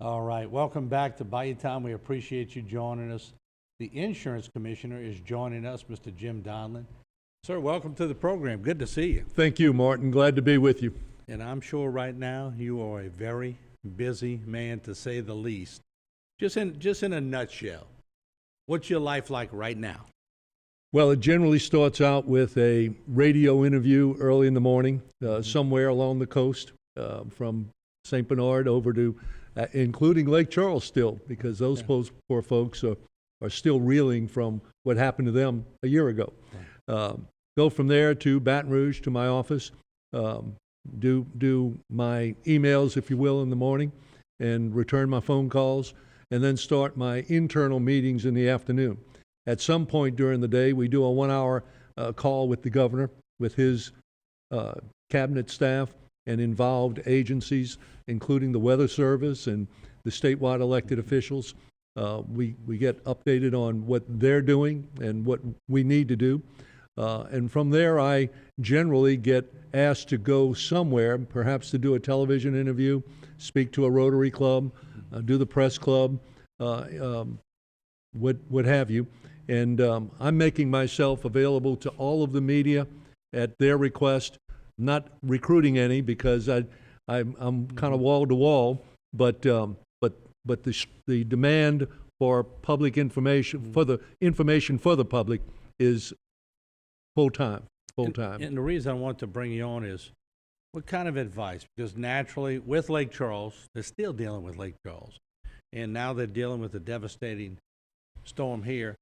All right, welcome back to Bayou Time. We appreciate you joining us. The insurance commissioner is joining us, Mr. Jim Donelon. Sir, welcome to the program. Good to see you. Thank you, Martin. Glad to be with you. And I'm sure right now you are a very busy man, to say the least. Just in a nutshell, what's your life like right now? Well, it generally starts out with a radio interview early in the morning, somewhere along the coast, from St. Bernard over to, including Lake Charles still, because those poor folks are still reeling from what happened to them a year ago. Go from there to Baton Rouge to my office, do my emails, if you will, in the morning, and return my phone calls, and then start my internal meetings in the afternoon. At some point during the day, we do a 1-hour call with the governor, with his cabinet staff and involved agencies, including the Weather Service and the statewide elected officials. We get updated on what they're doing and what we need to do. And from there, I generally get asked to go somewhere, perhaps to do a television interview, speak to a Rotary Club, do the press club, what have you. And I'm making myself available to all of the media at their request, not recruiting any because I'm kind of wall to wall, but the demand for public information, for the information for the public, is full time. And the reason I want to bring you on is, what kind of advice? Because naturally, with Lake Charles, they're still dealing with Lake Charles, and now they're dealing with a devastating storm here.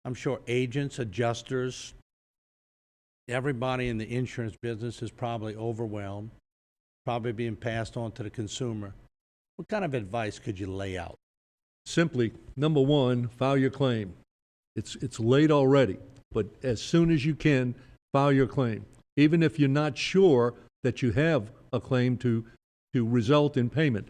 I'm sure agents, adjusters, everybody in the insurance business is probably overwhelmed, probably being passed on to the consumer. What kind of advice could you lay out? Simply, number one, file your claim. It's late already, but as soon as you can, file your claim. Even if you're not sure that you have a claim to result in payment.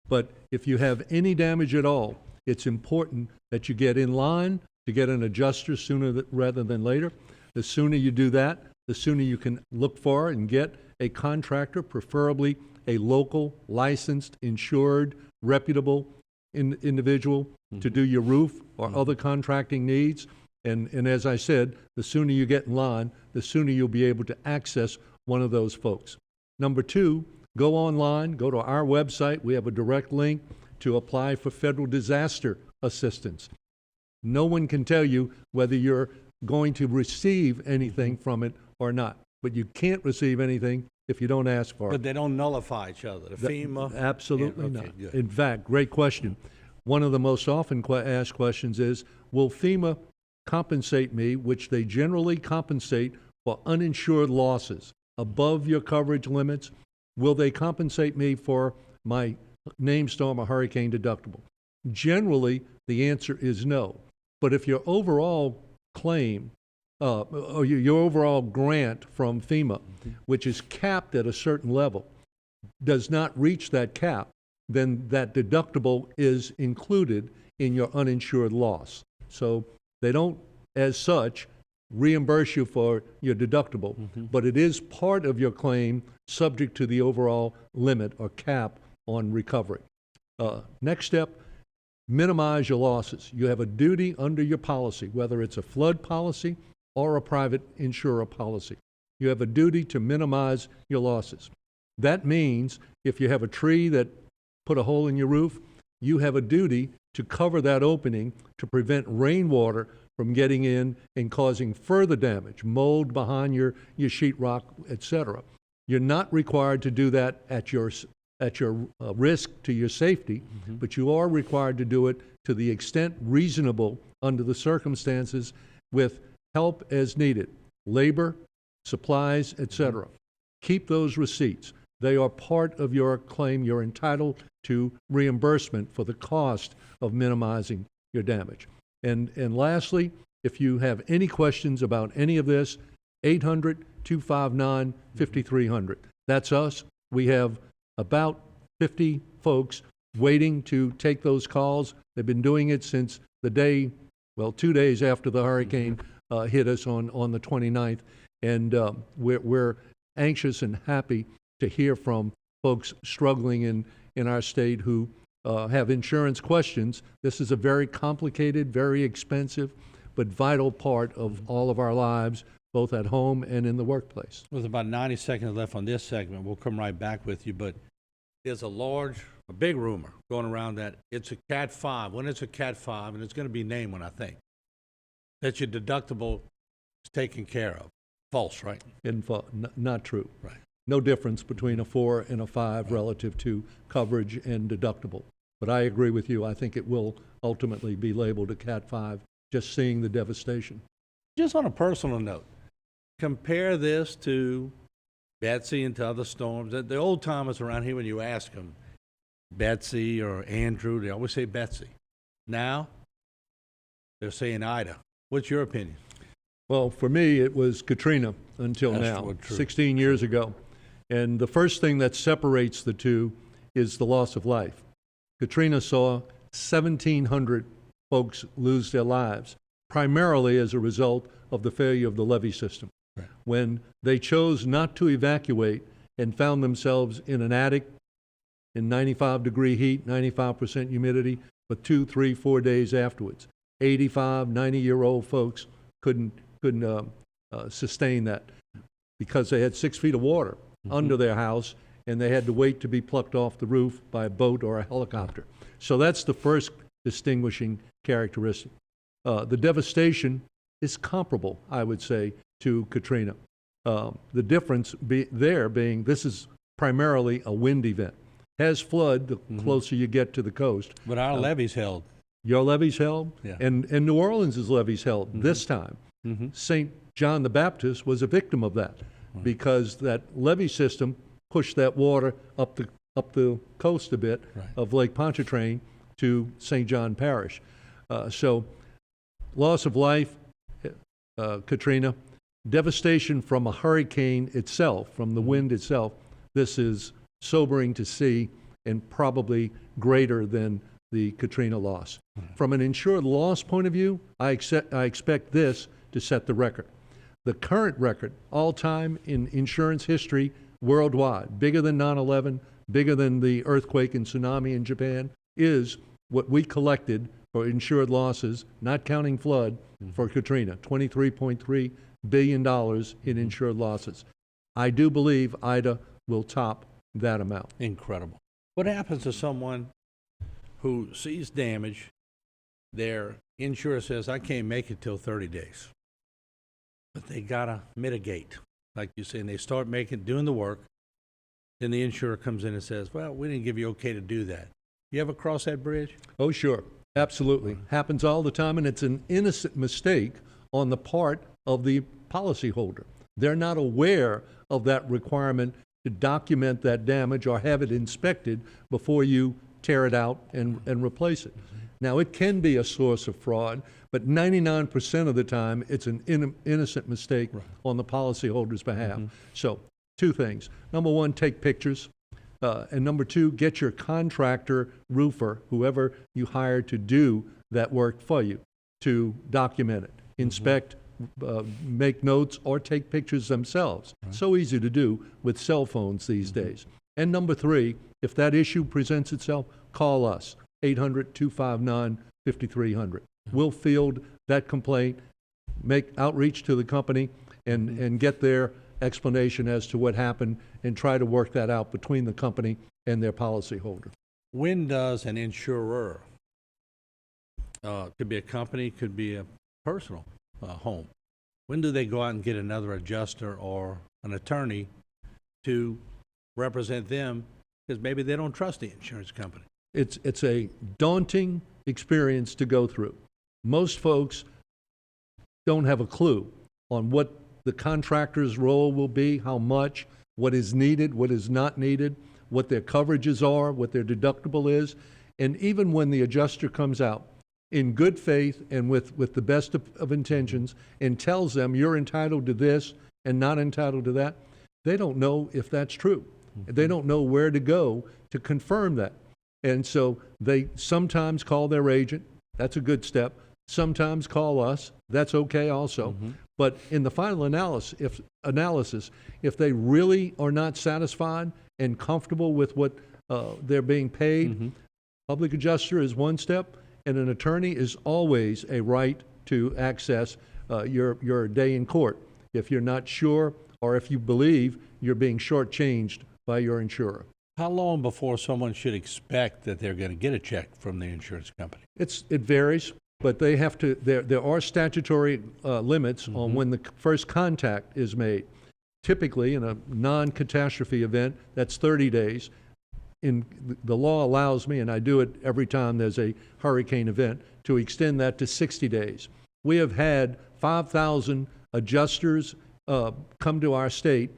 But if you have any damage at all, it's important that you get in line to get an adjuster sooner rather than later. The sooner you do that, the sooner you can look for and get a contractor, preferably a local, licensed, insured, reputable individual to do your roof or other contracting needs. And as I said, the sooner you get in line, the sooner you'll be able to access one of those folks. Number two, go online, go to our website. We have a direct link to apply for federal disaster assistance. No one can tell you whether you're going to receive anything from it or not, but you can't receive anything if you don't ask for it. But they don't nullify each other, the FEMA? Absolutely okay, not. Good. In fact, great question. One of the most often asked questions is, will FEMA compensate me, which they generally compensate for uninsured losses above your coverage limits? Will they compensate me for my named storm or hurricane deductible? Generally, the answer is no. But if your overall claim, or your overall grant from FEMA, which is capped at a certain level, does not reach that cap, then that deductible is included in your uninsured loss. So they don't, as such, reimburse you for your deductible, but it is part of your claim subject to the overall limit or cap on recovery. Next step, minimize your losses. You have a duty under your policy, whether it's a flood policy or a private insurer policy. You have a duty to minimize your losses. That means if you have a tree that put a hole in your roof, you have a duty to cover that opening to prevent rainwater from getting in and causing further damage, mold behind your sheetrock, etc. You're not required to do that at your risk to your safety, but you are required to do it to the extent reasonable under the circumstances with help as needed, labor, supplies, etc. Keep those receipts. They are part of your claim. You're entitled to reimbursement for the cost of minimizing your damage. And lastly, if you have any questions about any of this, 800-259-5300. That's us. We have about 50 folks waiting to take those calls. They've been doing it since the day, 2 days after the hurricane hit us on the 29th. And we're anxious and happy to hear from folks struggling in our state who have insurance questions, this is a very complicated, very expensive, but vital part of all of our lives, both at home and in the workplace. With about 90 seconds left on this segment, we'll come right back with you, but there's a big rumor going around that it's a Cat 5. When it's a Cat 5, and it's going to be named one, I think, that your deductible is taken care of. False, right? Not true. Right. No difference between a 4 and a 5 relative to coverage and deductible. But I agree with you. I think it will ultimately be labeled a Cat 5, just seeing the devastation. Just on a personal note, compare this to Betsy and to other storms. The old timers around here, when you ask them, Betsy or Andrew, they always say Betsy. Now, they're saying Ida. What's your opinion? Well, for me, it was Katrina until now, 16 years ago. And the first thing that separates the two is the loss of life. Katrina saw 1,700 folks lose their lives, primarily as a result of the failure of the levee system. Right. When they chose not to evacuate and found themselves in an attic in 95-degree heat, 95% humidity, for 2, 3, 4 days afterwards. 85, 90-year-old folks couldn't sustain that because they had 6 feet of water under their house, and they had to wait to be plucked off the roof by a boat or a helicopter. So that's the first distinguishing characteristic. The devastation is comparable, I would say, to Katrina. The difference being this is primarily a wind event. Has flood the closer you get to the coast. But our levees held. Your levees held? Yeah. And New Orleans' levees held this time. St. John the Baptist was a victim of that because that levee system pushed that water up the coast a bit of Lake Pontchartrain to St. John Parish. So loss of life, Katrina, devastation from a hurricane itself, from the wind itself. This is sobering to see and probably greater than the Katrina loss. From an insured loss point of view, I expect this to set the record. The current record, all time in insurance history worldwide, bigger than 9/11, bigger than the earthquake and tsunami in Japan, is what we collected for insured losses, not counting flood, for Katrina, $23.3 billion in insured losses. I do believe Ida will top that amount. Incredible. What happens to someone who sees damage, their insurer says, I can't make it till 30 days. But they gotta mitigate, like you say, and they start doing the work. Then the insurer comes in and says, well, we didn't give you okay to do that. You ever cross that bridge? Oh, sure. Absolutely. Happens all the time, and it's an innocent mistake on the part of the policyholder. They're not aware of that requirement to document that damage or have it inspected before you tear it out and replace it. Now, it can be a source of fraud, but 99% of the time, it's an innocent mistake on the policyholder's behalf. So, 2 things. Number 1, take pictures. And number 2, get your contractor, roofer, whoever you hire to do that work for you, to document it, inspect, make notes, or take pictures themselves. So easy to do with cell phones these days. And number 3, if that issue presents itself, call us, 800-259-5300. We'll field that complaint, make outreach to the company, and get their explanation as to what happened and try to work that out between the company and their policyholder. When does an insurer, could be a company, could be a personal home, when do they go out and get another adjuster or an attorney to represent them because maybe they don't trust the insurance company? It's a daunting experience to go through. Most folks don't have a clue on what the contractor's role will be, how much, what is needed, what is not needed, what their coverages are, what their deductible is. And even when the adjuster comes out in good faith and with the best of intentions and tells them you're entitled to this and not entitled to that, they don't know if that's true. They don't know where to go to confirm that. And so they sometimes call their agent. That's a good step. Sometimes call us. That's okay also. But in the final analysis, if they really are not satisfied and comfortable with what they're being paid, Public adjuster is one step, and an attorney is always a right to access your day in court if you're not sure or if you believe you're being shortchanged by your insurer. How long before someone should expect that they're going to get a check from the insurance company? It varies, but they have to. There are statutory limits on when the first contact is made. Typically, in a non-catastrophe event, that's 30 days. The law allows me, and I do it every time there's a hurricane event, to extend that to 60 days. We have had 5,000 adjusters come to our state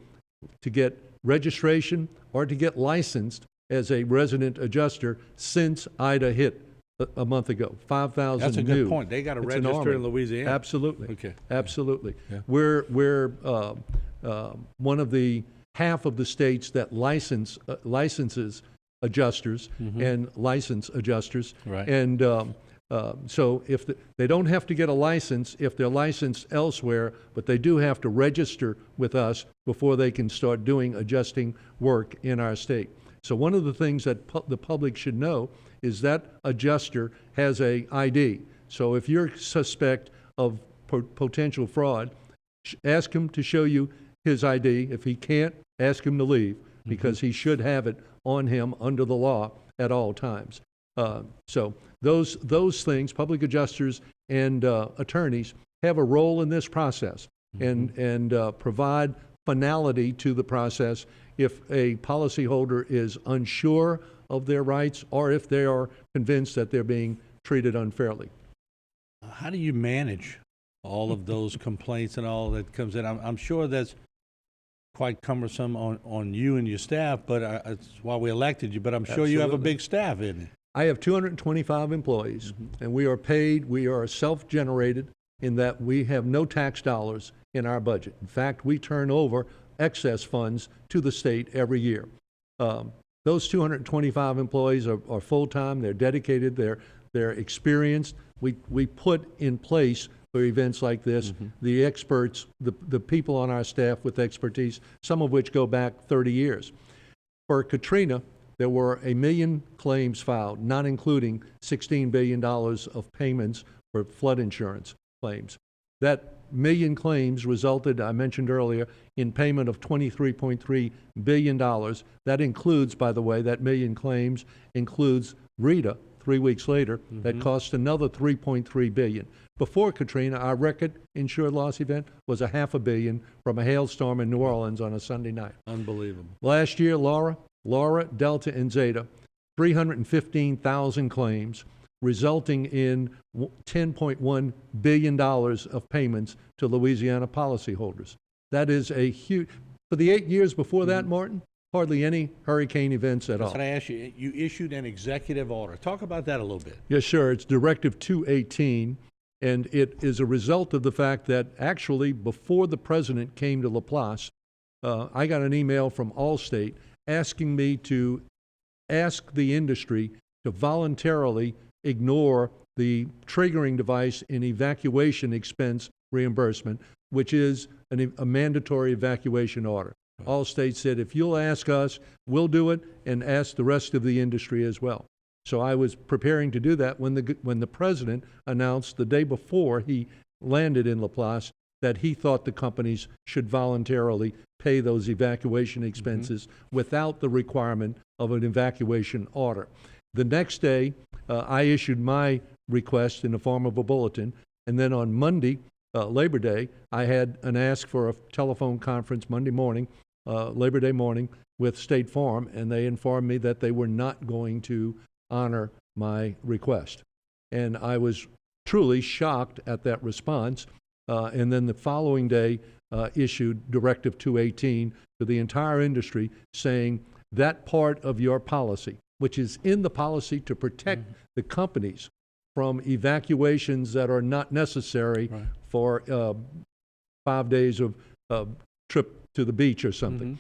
to get registration or to get licensed as a resident adjuster since Ida hit a month ago. 5,000 That's a new. good point. They got to It's an register army. in Louisiana. Absolutely. Okay. Absolutely. Yeah. We're one of the half of the states that licenses adjusters and license adjusters. Right. And so if they don't have to get a license if they're licensed elsewhere, but they do have to register with us before they can start doing adjusting work in our state. So one of the things that the public should know is that adjuster has a ID. So if you're suspect of potential fraud, ask him to show you his ID. If he can't, ask him to leave, because he should have it on him under the law at all times. So those things, public adjusters and attorneys have a role in this process and provide finality to the process if a policyholder is unsure of their rights or if they are convinced that they're being treated unfairly. How do you manage all of those complaints and all that comes in? I'm sure that's quite cumbersome on you and your staff, but it's why we elected you, but I'm sure you have a Absolutely. big staff, isn't it? I have 225 employees, and we are paid, we are self-generated in that we have no tax dollars in our budget. In fact, we turn over excess funds to the state every year. Those 225 employees are full-time, they're dedicated, they're experienced. We put in place for events like this the experts, the people on our staff with expertise, some of which go back 30 years. For Katrina, there were 1 million claims filed, not including $16 billion of payments for flood insurance claims. That 1 million claims resulted, I mentioned earlier, in payment of $23.3 billion. That includes, by the way, that 1 million claims includes Rita 3 weeks later, that cost another $3.3 billion. Before Katrina, our record insured loss event was $500 million from a hailstorm in New Orleans on a Sunday night. Unbelievable. Last year, Laura, Delta, and Zeta, 315,000 claims, resulting in $10.1 billion of payments to Louisiana policyholders. That is a huge, for the 8 years before that, Martin, hardly any hurricane events at all. That's what I asked you. You issued an executive order. Talk about that a little bit. Yes, sure. It's Directive 218, and it is a result of the fact that actually before the president came to Laplace, I got an email from Allstate asking me to ask the industry to voluntarily ignore the triggering device in evacuation expense reimbursement, which is a mandatory evacuation order. Allstate said, if you'll ask us, we'll do it, and ask the rest of the industry as well. So I was preparing to do that when the president announced the day before he landed in Laplace that he thought the companies should voluntarily pay those evacuation expenses without the requirement of an evacuation order. The next day, I issued my request in the form of a bulletin, and then on Monday, Labor Day, I had an ask for a telephone conference Monday morning, Labor Day morning, with State Farm, and they informed me that they were not going to honor my request. And I was truly shocked at that response, and then the following day issued Directive 218 to the entire industry saying that part of your policy, which is in the policy to protect the companies from evacuations that are not necessary for 5 days of trip to the beach or something.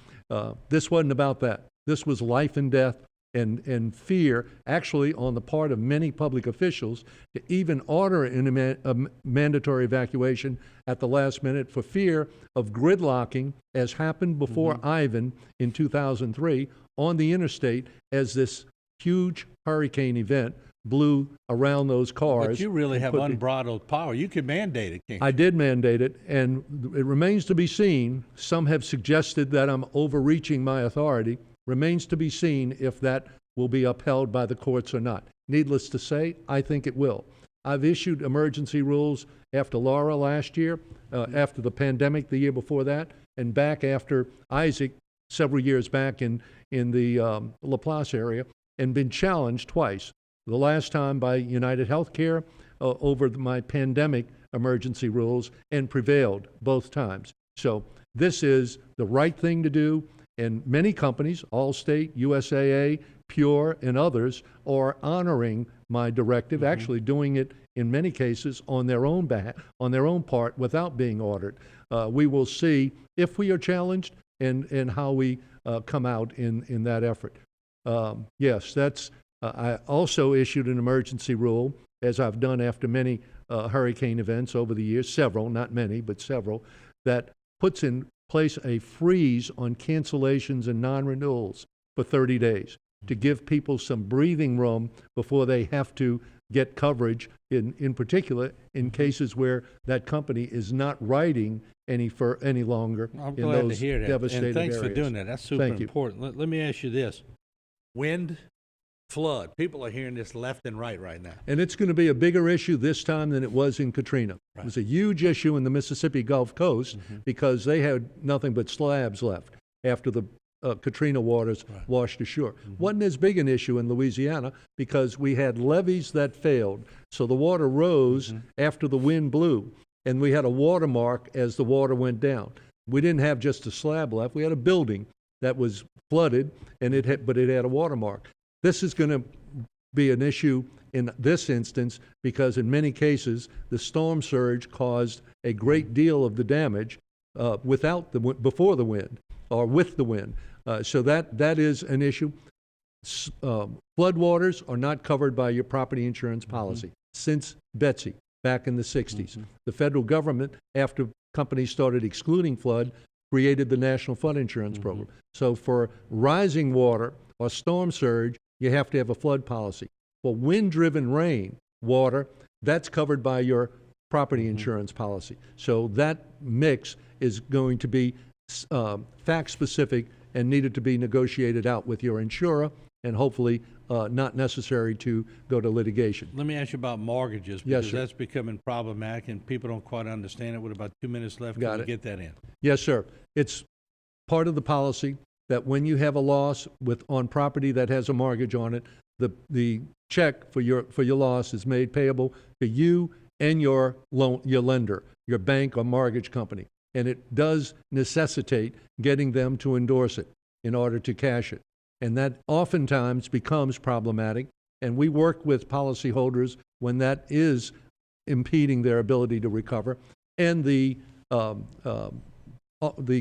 This wasn't about that. This was life and death and fear, actually, on the part of many public officials to even order a mandatory evacuation at the last minute for fear of gridlocking, as happened before Ivan in 2003, on the interstate as this huge hurricane event blew around those cars. But you really and have put unbridled power. You could mandate it, can't you? I did mandate it, and it remains to be seen. Some have suggested that I'm overreaching my authority. Remains to be seen if that will be upheld by the courts or not. Needless to say, I think it will. I've issued emergency rules after Laura last year, after the pandemic the year before that, and back after Isaac several years back in the Laplace area, and been challenged twice. The last time by United Healthcare over my pandemic emergency rules, and prevailed both times. So this is the right thing to do, and many companies, Allstate, USAA, Pure, and others, are honoring my directive, actually doing it in many cases on their own part without being ordered. We will see if we are challenged and how we come out in that effort. Yes, that's. I also issued an emergency rule, as I've done after many hurricane events over the years, several, not many, but several, that puts in place a freeze on cancellations and non-renewals for 30 days to give people some breathing room before they have to get coverage, in particular in cases where that company is not writing any longer I'm in glad those to hear that. devastated And thanks areas. for doing that. That's super Thank you. important. Let me ask you this. Wind, flood. People are hearing this left and right now. And it's going to be a bigger issue this time than it was in Katrina. Right. It was a huge issue in the Mississippi Gulf Coast because they had nothing but slabs left after the Katrina waters washed ashore. Wasn't as big an issue in Louisiana because we had levees that failed. So the water rose after the wind blew, and we had a watermark as the water went down. We didn't have just a slab left. We had a building that was flooded, and but it had a watermark. This is going to be an issue in this instance because in many cases the storm surge caused a great deal of the damage before the wind or with the wind. So that is an issue. Floodwaters are not covered by your property insurance policy since Betsy back in the 60s. The federal government, after companies started excluding flood, created the National Flood Insurance Program. So for rising water or storm surge, you have to have a flood policy. For wind-driven rain, water, that's covered by your property insurance policy. So that mix is going to be fact-specific and needed to be negotiated out with your insurer, and hopefully not necessary to go to litigation. Let me ask you about mortgages, Yes, because sir. that's becoming problematic and people don't quite understand it. With about 2 minutes left, Got can we it. get that in? Yes, sir. It's part of the policy that when you have a loss on property that has a mortgage on it, the check for your loss is made payable to you and your lender, your bank or mortgage company. And it does necessitate getting them to endorse it in order to cash it. And that oftentimes becomes problematic. And we work with policyholders when that is impeding their ability to recover. And the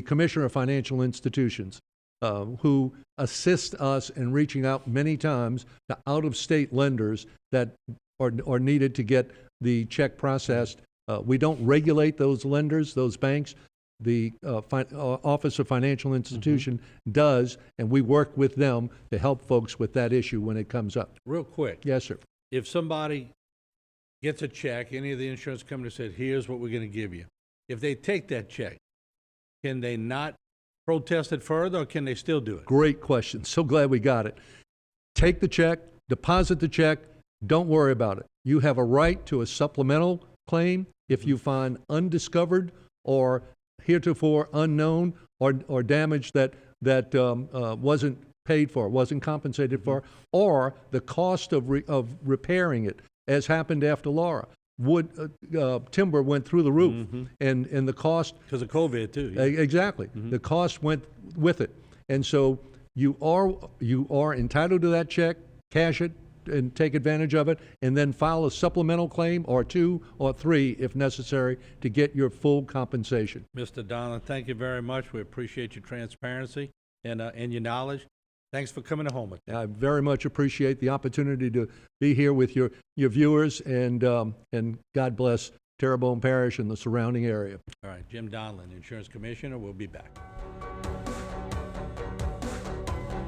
Commissioner of Financial Institutions, who assist us in reaching out many times to out-of-state lenders that are needed to get the check processed. We don't regulate those lenders, those banks. The Office of Financial Institution does, and we work with them to help folks with that issue when it comes up. Real quick. Yes, sir. If somebody gets a check, any of the insurance companies said, here's what we're going to give you. If they take that check, can they not protest it further, or can they still do it? Great question. So glad we got it. Take the check, deposit the check, don't worry about it. You have a right to a supplemental claim if you find undiscovered or heretofore unknown or damage that wasn't paid for, wasn't compensated for, or the cost of repairing it, as happened after Laura. Timber went through the roof, and the cost, Because of COVID, too. Yeah. exactly, the cost went with it. And so you are entitled to that check, cash it, and take advantage of it, and then file a supplemental claim or 2 or 3 if necessary to get your full compensation. Mr. Donelon, thank you very much. We appreciate your transparency and your knowledge. Thanks for coming to home. I very much appreciate the opportunity to be here with your viewers, and God bless Terrebonne Parish and the surrounding area. All right, Jim Donelon, Insurance Commissioner. We'll be back.